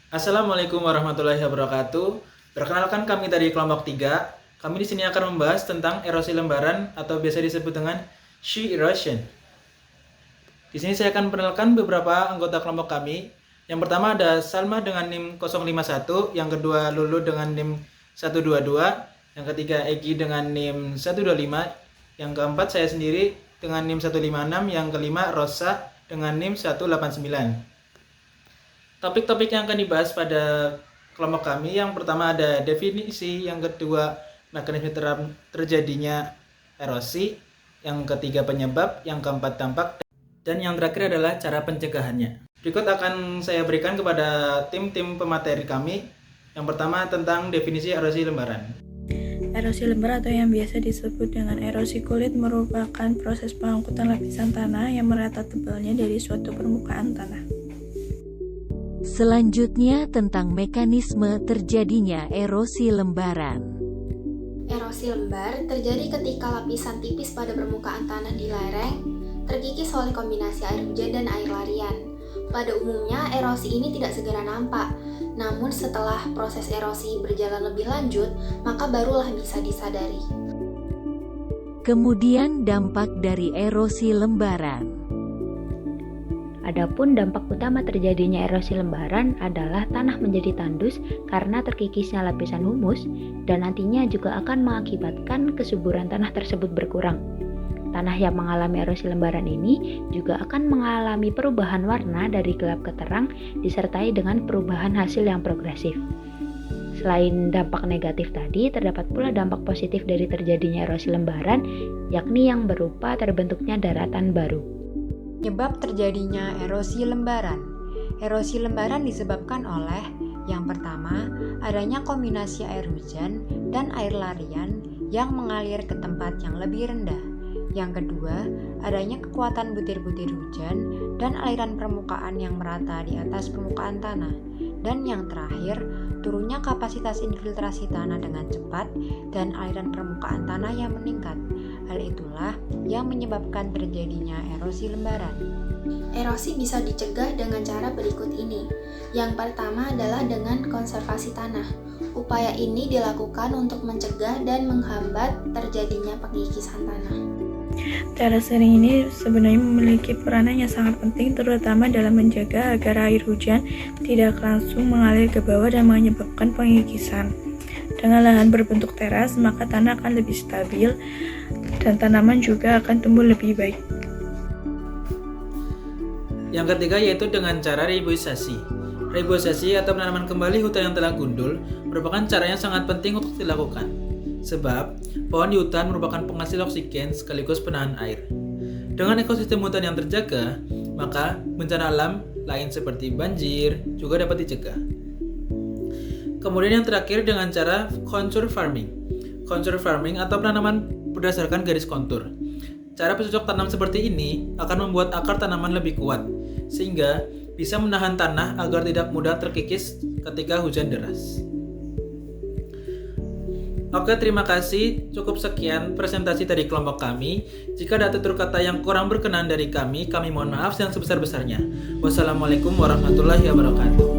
Assalamualaikum warahmatullahi wabarakatuh. Perkenalkan kami dari kelompok 3. Kami di sini akan membahas tentang erosi lembaran atau biasa disebut dengan shear erosion. Di sini saya akan perkenalkan beberapa anggota kelompok kami. Yang pertama ada Salma dengan NIM 051, yang kedua Lulu dengan NIM 122, yang ketiga Egi dengan NIM 125, yang keempat saya sendiri dengan NIM 156, yang kelima Rosa dengan NIM 189. Topik-topik yang akan dibahas pada kelompok kami, yang pertama ada definisi, yang kedua mekanisme terjadinya erosi, yang ketiga penyebab, yang keempat dampak, dan yang terakhir adalah cara pencegahannya. Berikut akan saya berikan kepada tim-tim pemateri kami. Yang pertama tentang definisi erosi lembaran. Erosi lembar atau yang biasa disebut dengan erosi kulit merupakan proses pengangkutan lapisan tanah yang merata tebalnya dari suatu permukaan tanah. Selanjutnya tentang mekanisme terjadinya erosi lembaran. Erosi lembar terjadi ketika lapisan tipis pada permukaan tanah di lereng terkikis oleh kombinasi air hujan dan air larian. Pada umumnya, erosi ini tidak segera nampak, namun setelah proses erosi berjalan lebih lanjut, maka barulah bisa disadari. Kemudian dampak dari erosi lembaran. Adapun dampak utama terjadinya erosi lembaran adalah tanah menjadi tandus karena terkikisnya lapisan humus dan nantinya juga akan mengakibatkan kesuburan tanah tersebut berkurang. Tanah yang mengalami erosi lembaran ini juga akan mengalami perubahan warna dari gelap ke terang disertai dengan perubahan hasil yang progresif. Selain dampak negatif tadi, terdapat pula dampak positif dari terjadinya erosi lembaran, yakni yang berupa terbentuknya daratan baru. Penyebab terjadinya erosi lembaran. Erosi lembaran disebabkan oleh yang pertama, adanya kombinasi air hujan dan air larian yang mengalir ke tempat yang lebih rendah. Yang kedua, adanya kekuatan butir-butir hujan dan aliran permukaan yang merata di atas permukaan tanah. Dan yang terakhir, turunnya kapasitas infiltrasi tanah dengan cepat dan aliran permukaan tanah yang meningkat. Hal itulah yang menyebabkan terjadinya erosi lembaran. Erosi bisa dicegah dengan cara berikut ini. Yang pertama adalah dengan konservasi tanah. Upaya ini dilakukan untuk mencegah dan menghambat terjadinya pengikisan tanah. Cara sering ini sebenarnya memiliki peranan yang sangat penting, terutama dalam menjaga agar air hujan tidak langsung mengalir ke bawah dan menyebabkan pengikisan. Dengan lahan berbentuk teras, maka tanah akan lebih stabil dan tanaman juga akan tumbuh lebih baik. Yang ketiga yaitu dengan cara reboisasi. Reboisasi atau penanaman kembali hutan yang telah gundul merupakan cara yang sangat penting untuk dilakukan. Sebab, pohon di hutan merupakan penghasil oksigen sekaligus penahan air. Dengan ekosistem hutan yang terjaga, maka bencana alam lain seperti banjir juga dapat dicegah. Kemudian yang terakhir dengan cara contour farming. Contour farming atau penanaman berdasarkan garis kontur. Cara bercocok tanam seperti ini akan membuat akar tanaman lebih kuat, sehingga bisa menahan tanah agar tidak mudah terkikis ketika hujan deras. Oke, terima kasih. Cukup sekian presentasi dari kelompok kami. Jika ada tutur kata yang kurang berkenan dari kami mohon maaf yang sebesar-besarnya. Wassalamualaikum warahmatullahi wabarakatuh.